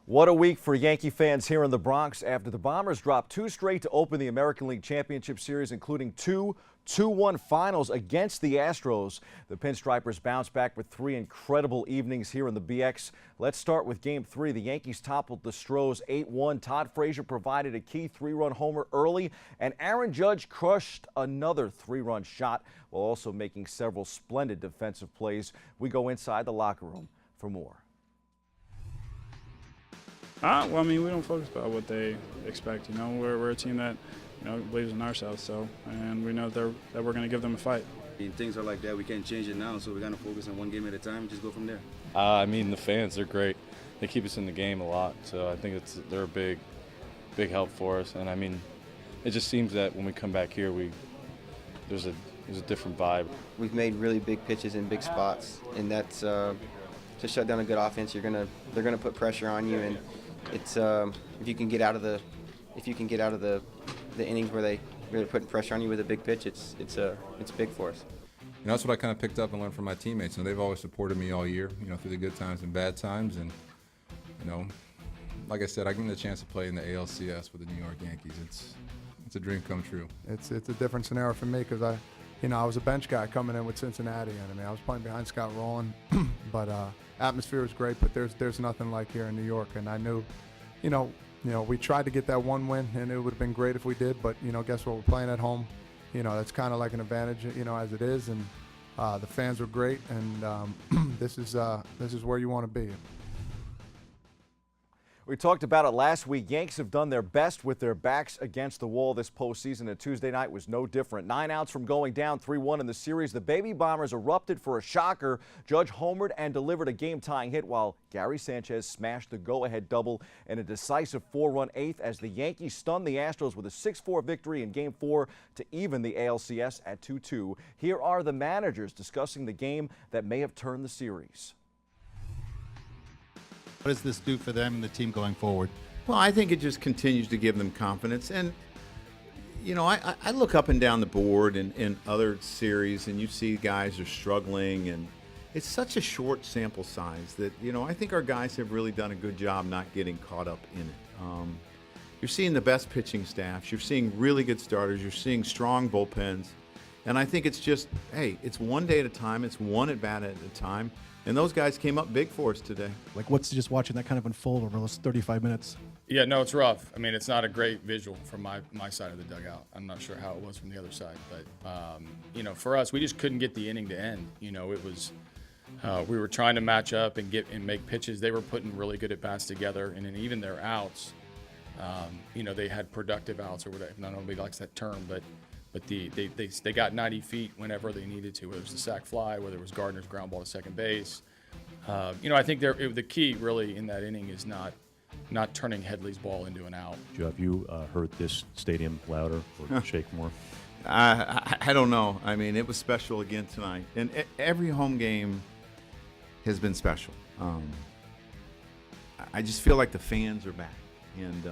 What a week for Yankee fans here in the Bronx after the Bombers dropped 2 straight to open the American League Championship Series, including 2 2-1 finals against the Astros. The Pinstripers bounced back with 3 incredible evenings here in the BX. Let's start with Game 3. The Yankees toppled the Stros 8-1. Todd Frazier provided a key 3-run homer early, and Aaron Judge crushed another 3-run shot while also making several splendid defensive plays. We go inside the locker room for more. Well, I mean, we don't focus about what they expect. You know, we're a team that, believes in ourselves. So, and we know that we're going to give them a fight. Things are like that. We can't change it now, so we're going to focus on one game at a time and just go from there. I mean, the fans, they're great. They keep us in the game a lot. So I think they're a big help for us. And I mean, it just seems that when we come back here, there's a different vibe. We've made really big pitches in big spots, and that's to shut down a good offense. They're gonna put pressure on you, and it's if you can get out of the innings where they're putting pressure on you with a big pitch, it's big for us. That's what I kind of picked up and learned from my teammates. They've always supported me all year, through the good times and bad times. And, like I said, I give them the chance to play in the ALCS with the New York Yankees. It's a dream come true. It's a different scenario for me because I was a bench guy coming in with Cincinnati, and I was playing behind Scott Rowland, but atmosphere was great. But there's nothing like here in New York, and I knew, we tried to get that one win, and it would have been great if we did. But guess what? We're playing at home. That's kind of like an advantage, as it is, and the fans were great, and this is where you want to be. We talked about it last week. Yanks have done their best with their backs against the wall this postseason, and Tuesday night was no different. 9 outs from going down 3-1 in the series. The Baby Bombers erupted for a shocker. Judge homered and delivered a game-tying hit, while Gary Sanchez smashed the go-ahead double in a decisive 4-run eighth as the Yankees stunned the Astros with a 6-4 victory in Game 4 to even the ALCS at 2-2. Here are the managers discussing the game that may have turned the series. What does this do for them and the team going forward? Well, I think it just continues to give them confidence. And, I look up and down the board in other series, and you see guys are struggling, and it's such a short sample size that, I think our guys have really done a good job not getting caught up in it. You're seeing the best pitching staffs. You're seeing really good starters. You're seeing strong bullpens. And I think it's just, hey, it's one day at a time. It's one at-bat at a time. And those guys came up big for us today. Like, what's just watching that kind of unfold over those 35 minutes? Yeah, no, it's rough. I mean, it's not a great visual from my side of the dugout. I'm not sure how it was from the other side. But, for us, we just couldn't get the inning to end. It was we were trying to match up and make pitches. They were putting really good at-bats together. And then even their outs, they had productive outs or whatever. Not nobody likes that term, but they got 90 feet whenever they needed to, whether it was the sac fly, whether it was Gardner's ground ball to second base. I think the key really in that inning is not turning Headley's ball into an out. Have you heard this stadium louder or shake more? I don't know. I mean, it was special again tonight. And every home game has been special. I just feel like the fans are back. And,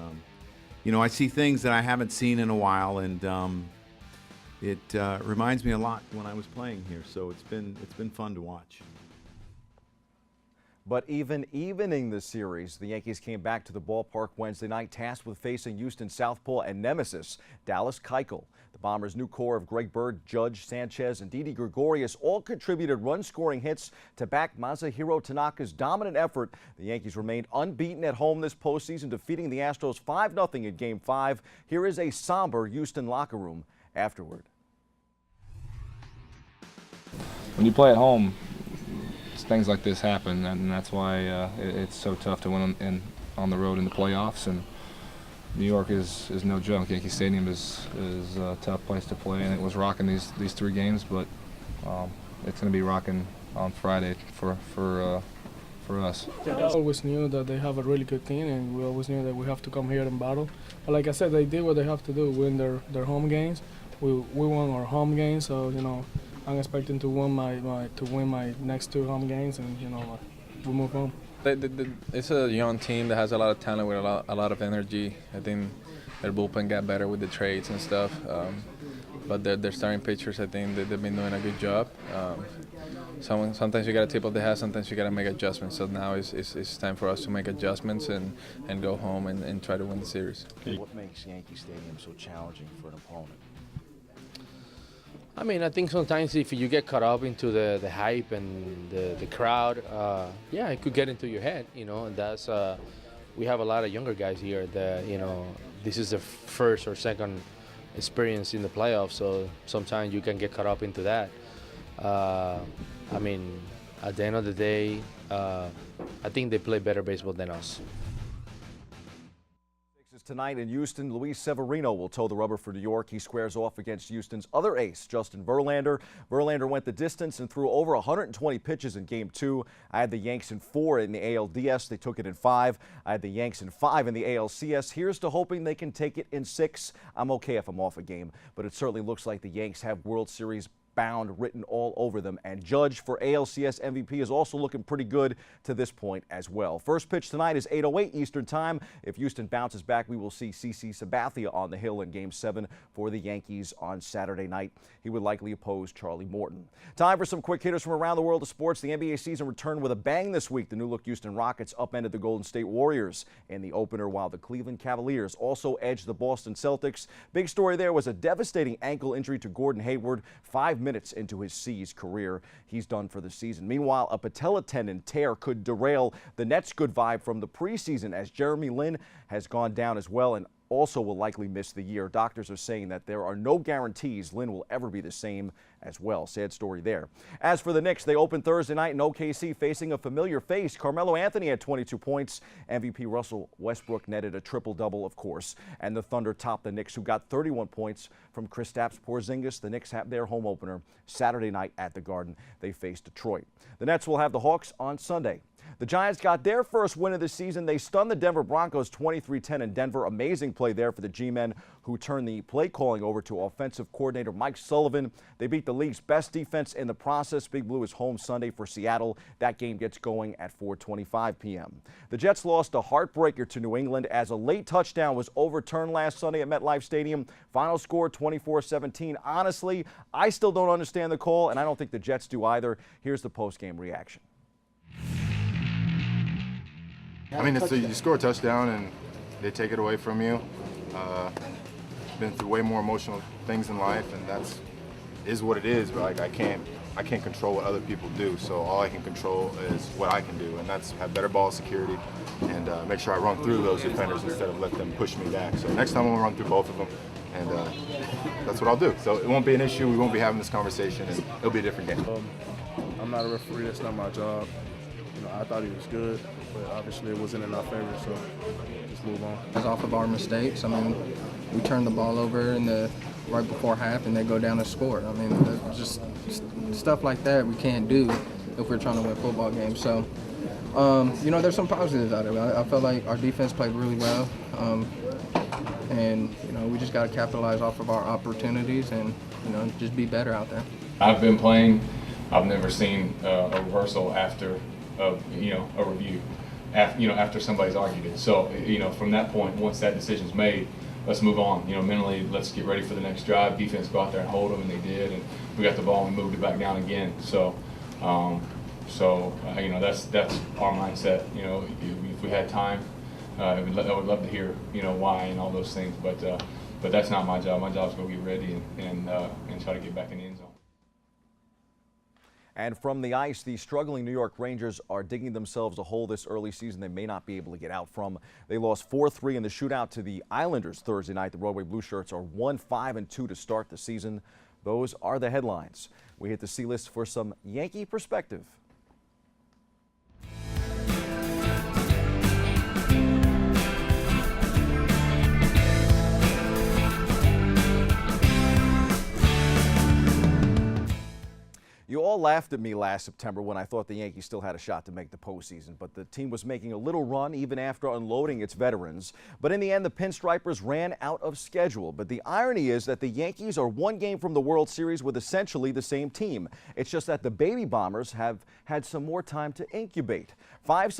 I see things that I haven't seen in a while. And, it reminds me a lot when I was playing here. So it's been fun to watch. But even evening the series, the Yankees came back to the ballpark Wednesday night, tasked with facing Houston southpaw and nemesis Dallas Keuchel. The Bombers' new core of Greg Bird, Judge, Sanchez, and Didi Gregorius all contributed run-scoring hits to back Masahiro Tanaka's dominant effort. The Yankees remained unbeaten at home this postseason, defeating the Astros 5-0 in Game 5. Here is a somber Houston locker room afterward. When you play at home, things like this happen, and that's why it's so tough to win on the road in the playoffs. And New York is no joke. Yankee Stadium is a tough place to play, and it was rocking these 3 games, but it's going to be rocking on Friday for us. I always knew that they have a really good team, and we always knew that we have to come here and battle. But like I said, they did what they have to do, win their home games. We won our home games, so I'm expecting to win my next 2 home games, and we move on. It's a young team that has a lot of talent with a lot of energy. I think their bullpen got better with the trades and stuff, but their starting pitchers, I think they've been doing a good job. Sometimes you got to tip up the hat, sometimes you got to make adjustments. So now it's time for us to make adjustments and go home and try to win the series. What makes Yankee Stadium so challenging for an opponent? I mean, I think sometimes if you get caught up into the hype and the crowd, yeah, it could get into your head, and that's, we have a lot of younger guys here that, this is their first or second experience in the playoffs, so sometimes you can get caught up into that. I mean, at the end of the day, I think they play better baseball than us. Tonight in Houston, Luis Severino will toe the rubber for New York. He squares off against Houston's other ace, Justin Verlander. Verlander went the distance and threw over 120 pitches in Game 2. I had the Yanks in 4 in the ALDS. They took it in 5. I had the Yanks in 5 in the ALCS. Here's to hoping they can take it in 6. I'm okay if I'm off a game, but it certainly looks like the Yanks have World Series bound written all over them, and Judge for ALCS MVP is also looking pretty good to this point as well. First pitch tonight is 8:08 Eastern Time. If Houston bounces back, we will see CC Sabathia on the hill in Game 7 for the Yankees on Saturday night. He would likely oppose Charlie Morton. Time for some quick hitters from around the world of sports. The NBA season returned with a bang this week. The new-look Houston Rockets upended the Golden State Warriors in the opener, while the Cleveland Cavaliers also edged the Boston Celtics. Big story there was a devastating ankle injury to Gordon Hayward 5 minutes into his C's career. He's done for the season. Meanwhile, a patella tendon tear could derail the Nets' good vibe from the preseason, as Jeremy Lin has gone down as well and also will likely miss the year. Doctors are saying that there are no guarantees Lin will ever be the same as well. Sad story there. As for the Knicks, they opened Thursday night in OKC facing a familiar face. Carmelo Anthony had 22 points. MVP Russell Westbrook netted a triple-double, of course. And the Thunder topped the Knicks, who got 31 points from Kristaps Porzingis. The Knicks have their home opener Saturday night at the Garden. They face Detroit. The Nets will have the Hawks on Sunday. The Giants got their first win of the season. They stunned the Denver Broncos 23-10 in Denver. Amazing play there for the G-men, who turned the play calling over to offensive coordinator Mike Sullivan. They beat the league's best defense in the process. Big Blue is home Sunday for Seattle. That game gets going at 4:25 p.m. The Jets lost a heartbreaker to New England as a late touchdown was overturned last Sunday at MetLife Stadium. Final score 24-17. Honestly, I still don't understand the call, and I don't think the Jets do either. Here's the post-game reaction. I mean, you score a touchdown and they take it away from you. Been through way more emotional things in life, and that's is what it is. But like, I can't control what other people do. So all I can control is what I can do, and that's have better ball security and make sure I run through those defenders instead of let them push me back. So next time I'm gonna run through both of them, and that's what I'll do. So it won't be an issue. We won't be having this conversation, and it'll be a different game. I'm not a referee. That's not my job. I thought he was good, but obviously it wasn't in our favor, so just move on. It's off of our mistakes. I mean, we turned the ball over right before half, and they go down and score. I mean, just stuff like that we can't do if we're trying to win football games. So, there's some positives out of it. I felt like our defense played really well, and we just got to capitalize off of our opportunities and just be better out there. I've been playing. I've never seen a reversal after a review, after somebody's argued it. So, from that point, once that decision's made, let's move on. You know, mentally, let's get ready for the next drive. Defense, go out there and hold them, and they did. And we got the ball and moved it back down again. So, you know, that's our mindset. You know, if we had time, I would love to hear, you know, why and all those things. But that's not my job. My job is to go get ready and try to get back in the end zone. And from the ice, the struggling New York Rangers are digging themselves a hole this early season they may not be able to get out from. They lost 4-3 in the shootout to the Islanders Thursday night. The Broadway Blue Shirts are 1-5-2 to start the season. Those are the headlines. We hit the C-list for some Yankee perspective. You all laughed at me last September when I thought the Yankees still had a shot to make the postseason, but the team was making a little run even after unloading its veterans. But in the end, the Pinstripers ran out of schedule. But the irony is that the Yankees are one game from the World Series with essentially the same team. It's just that the Baby Bombers have had some more time to incubate. 5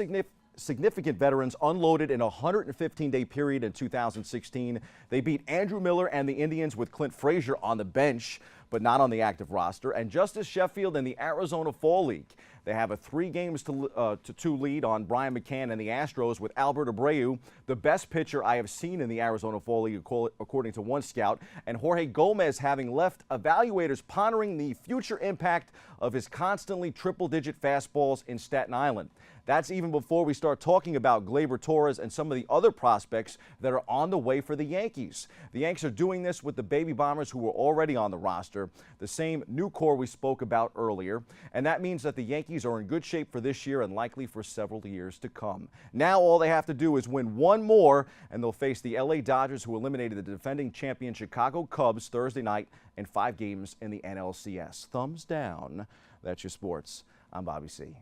significant veterans unloaded in a 115-day period in 2016. They beat Andrew Miller and the Indians with Clint Frazier on the bench, but not on the active roster, and Justice Sheffield in the Arizona Fall League. They have a 3-2 lead on Brian McCann and the Astros with Albert Abreu, the best pitcher I have seen in the Arizona Fall League, according to one scout, and Jorge Gomez having left evaluators pondering the future impact of his constantly triple-digit fastballs in Staten Island. That's even before we start talking about Gleyber Torres and some of the other prospects that are on the way for the Yankees. The Yanks are doing this with the Baby Bombers who were already on the roster, the same new core we spoke about earlier, and that means that the Yankees are in good shape for this year and likely for several years to come. Now all they have to do is win one more, and they'll face the LA Dodgers, who eliminated the defending champion Chicago Cubs Thursday night in 5 games in the NLCS. Thumbs down. That's your sports. I'm Bobby C.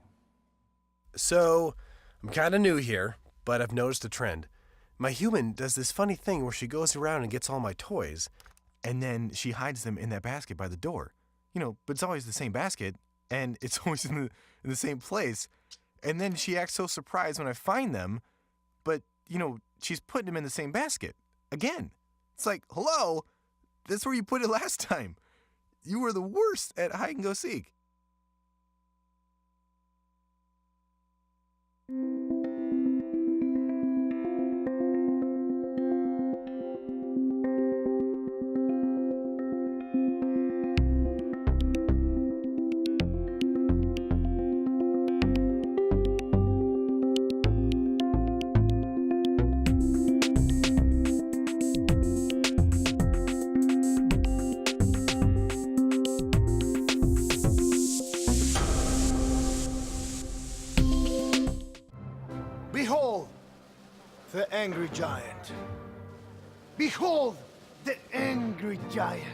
So, I'm kind of new here, but I've noticed a trend. My human does this funny thing where she goes around and gets all my toys, and then she hides them in that basket by the door. You know, but it's always the same basket, and it's always in the same place. And then she acts so surprised when I find them, but, you know, she's putting them in the same basket. Again. It's like, hello? That's where you put it last time. You were the worst at hide and go seek. Behold, the angry giant. Behold, the angry giant.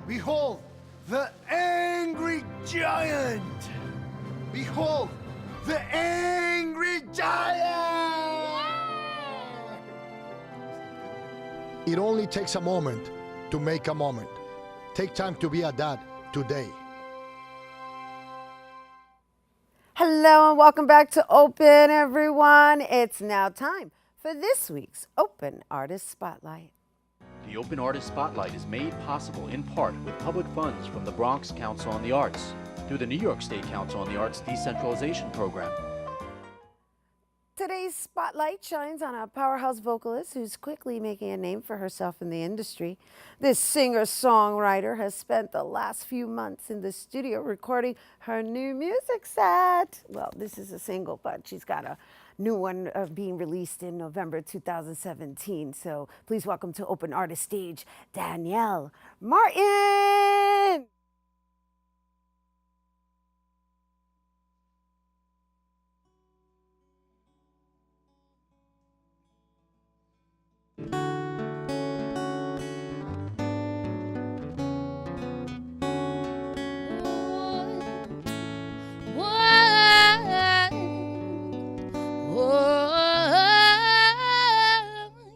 Behold, the angry giant. Behold, the angry giant. It only takes a moment to make a moment. Take time to be a dad today. Hello and welcome back to Open, everyone. It's now time for this week's Open Artist Spotlight. The Open Artist Spotlight is made possible in part with public funds from the Bronx Council on the Arts through the New York State Council on the Arts Decentralization Program. Today's spotlight shines on a powerhouse vocalist who's quickly making a name for herself in the industry. This singer-songwriter has spent the last few months in the studio recording her new music set. Well, this is a single, but she's got a new one being released in November 2017. So please welcome to Open Artist Stage, Danielle Martin.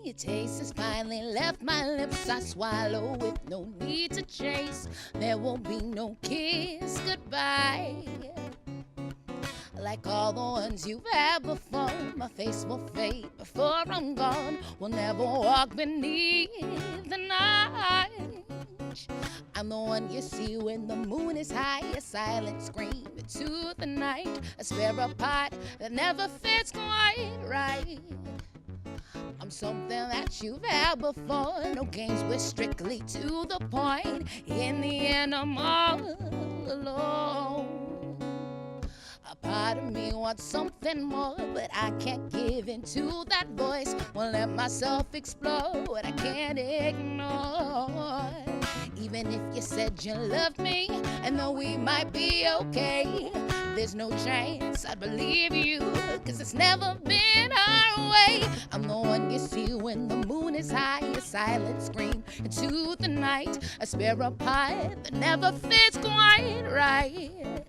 Your taste has finally left my lips. I swallow with no need to chase. There won't be no kiss goodbye. like all the ones you've had before. My face will fade before I'm gone. We'll never walk beneath the night. I'm the one you see when the moon is high, a silent scream into the night, a spare part that never fits quite right. I'm something that you've had before, no games, we're strictly to the point. In the end, I'm all alone. A part of me wants something more, but I can't give in to that voice. Won't let myself explore what I can't ignore. Even if you said you loved me, and though we might be okay, there's no chance I'd believe you, cause it's never been our way. I'm the one you see when the moon is high, a silent scream into the night, a spare part that never fits quite right.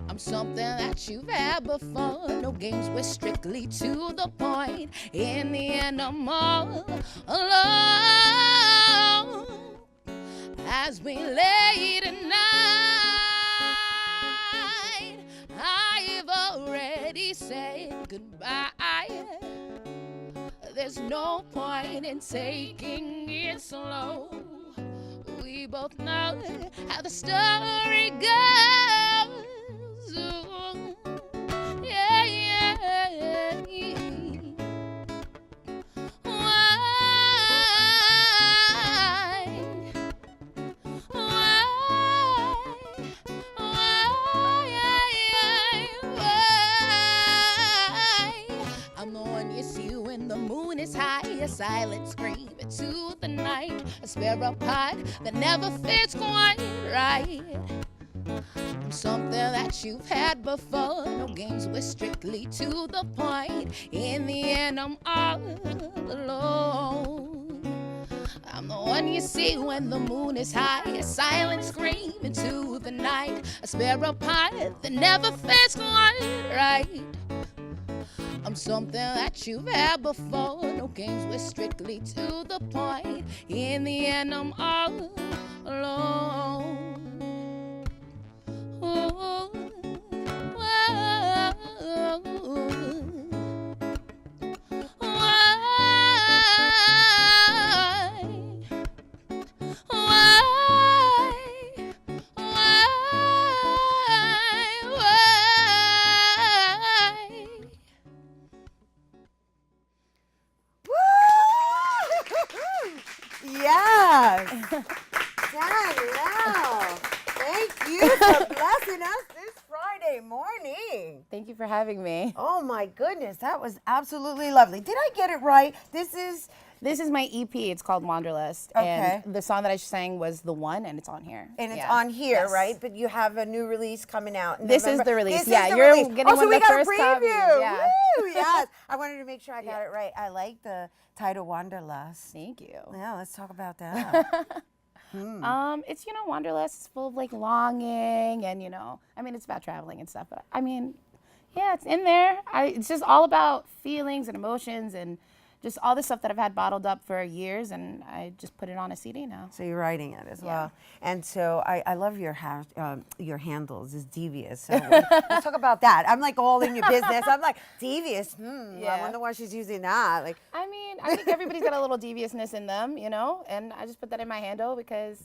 I'm something that you've had before, no games, we're strictly to the point. In the end, I'm all alone. As we lay tonight, I've already said goodbye. There's no point in taking it slow. We both know how the story goes. Ooh, yeah, yeah. I'm the one you see when the moon is high, a silent scream into the night, a spare part that never fits quite right. I'm something that you've had before, no games, we're strictly to the point. In the end, I'm all alone. I'm the one you see when the moon is high, a silent scream into the night, a spare part that never fits quite right. I'm something that you've had before, no games, we're strictly to the point. In the end, I'm all alone. Ooh, whoa. Yes. Danielle, thank you for blessing us this Friday morning. Thank you for having me. Oh my goodness, that was absolutely lovely. Did I get it right? This is my EP. It's called Wanderlust. Okay. And the song that I sang was The One, and it's on here. And it's Yeah. on here, Yes. right? But you have a new release coming out in This November. is the release. This Yeah, is the you're release. getting oh, one so of we the got first a preview. copies. Yeah. Woo, yes. I wanted to make sure I got it right. I like the title Wanderlust. Thank you. Yeah, let's talk about that. It's, Wanderlust. It's full of like longing and, it's about traveling and stuff. But I mean, yeah, it's in there. It's just all about feelings and emotions and just all this stuff that I've had bottled up for years, and I just put it on a CD now. So you're writing it as well. And so I love your handles. It's devious. So let's talk about that. I'm like all in your business. I'm like, devious. I wonder why she's using that. Like, I think everybody's got a little deviousness in them, and I just put that in my handle because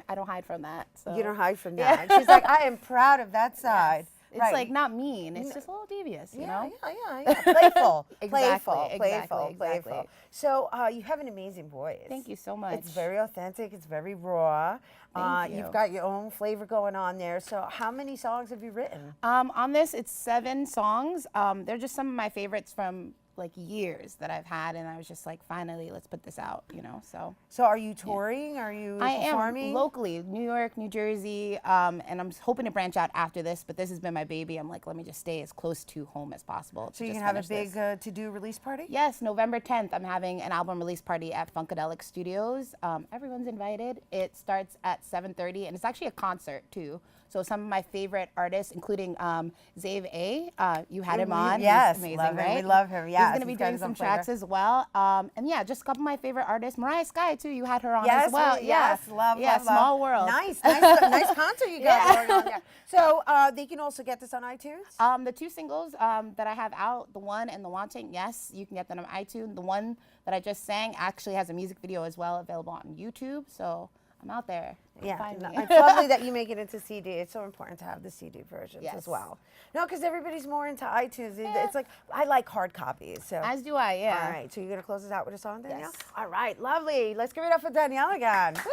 I don't hide from that. So. You don't hide from that. She's like, I am proud of that side. It's Right. like not mean. It's just a little devious, you know? Yeah. Playful. Exactly. Playful. So you have an amazing voice. Thank you so much. It's very authentic. It's very raw. Thank you. You've got your own flavor going on there. So how many songs have you written? On this, it's 7 songs. They're just some of my favorites from like years that I've had, and I was just like, finally, let's put this out, So are you touring? Are you performing? I am locally, New York, New Jersey, and I'm hoping to branch out after this, but this has been my baby. I'm like, let me just stay as close to home as possible. So you can have a big to-do release party? Yes, November 10th, I'm having an album release party at Funkadelic Studios. Everyone's invited. It starts at 7:30, and it's actually a concert too. So some of my favorite artists, including Zave A, you had him on. Yes, He's amazing, love him. right? We love him. He's Yes, going to be he's got doing his some own tracks flavor. as well. And yeah, just a couple of my favorite artists. Mariah Sky, too, you had her on Yes, as well. yes, love, yeah, love, Small love. World. Nice, nice concert you got going on there. So they can also get this on iTunes? The 2 singles that I have out, the one and the Wanting, yes, you can get them on iTunes. The one that I just sang actually has a music video as well available on YouTube. So I'm out there. Yeah, Find me. it's lovely that you make it into CD. It's so important to have the CD versions as Yes. well. No, because everybody's more into iTunes. It's like, I like hard copies. So. As do I, yeah. All right, so you're going to close us out with a song, Danielle? Yes. All right, lovely. Let's give it up for Danielle again. Woo.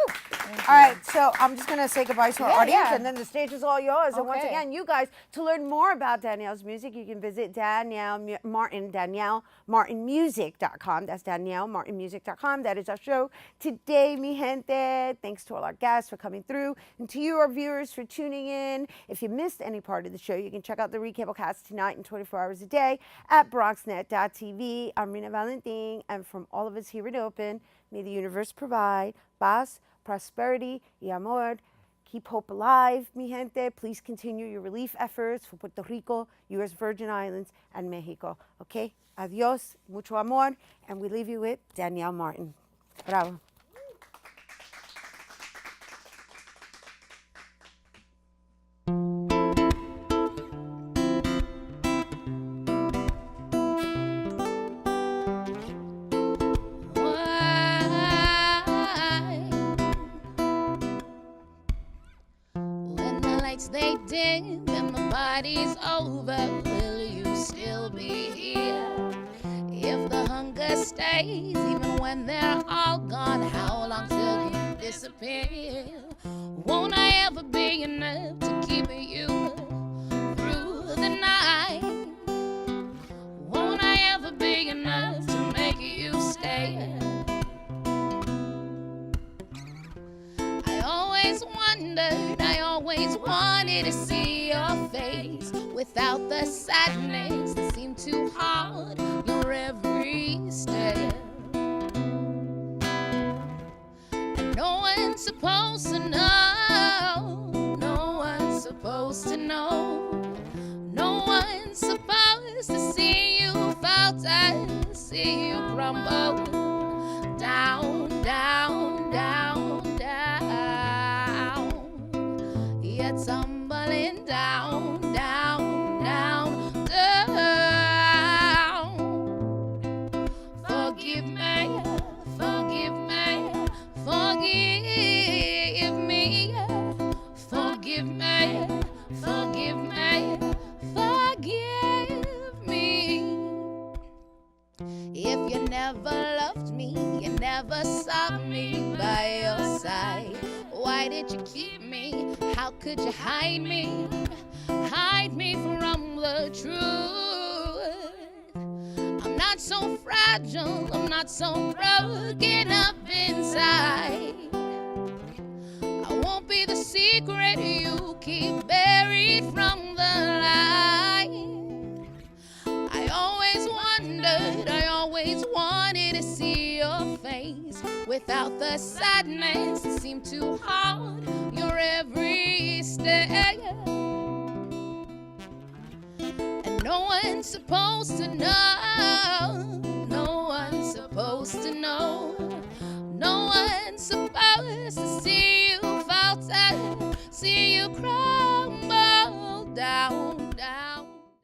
All right, so I'm just going to say goodbye to our audience, and then the stage is all yours. And once Okay. again, you guys, to learn more about Danielle's music, you can visit Danielle Martin, DanielleMartinMusic.com. That's DanielleMartinMusic.com. That is our show today, mi gente. Thanks to all our guests for coming through, and to you, our viewers, for tuning in. If you missed any part of the show, you can check out the recablecast tonight and 24 hours a day at BronxNet.tv. I'm Rhina Valentin, and from all of us here at Open, may the universe provide paz, prosperity, y amor. Keep hope alive, mi gente. Please continue your relief efforts for Puerto Rico, U.S. Virgin Islands, and Mexico. Okay? Adios, mucho amor, and we leave you with Danielle Martin. Bravo. When the lights they dim and the party's over, will you still be here? If the hunger stays, even when they're all gone, how long till you disappear? Won't I ever be enough to keep you through the night? Won't I ever be enough to make you stay? I always wondered, I always wanted to see your face without the sadness that seemed too hard your every step. And no one's supposed to know, no one's supposed to know, no one's supposed to see you falter, see you crumble down, down, down, down. You're tumbling down, down, down, down. Forgive me, forgive me, forgive me, forgive me, forgive me, forgive me. If you never loved me, you never saw me by your side, why did you keep me? How could you hide me? Hide me from the truth. I'm not so fragile, I'm not so broken up inside. I won't be the secret you keep buried from the light. I always wondered, I always wanted to see your face without the sadness that seemed too hard your every step. And no one's supposed to know, no one's supposed to know, no one's supposed to see you falter, see you crumble down, down.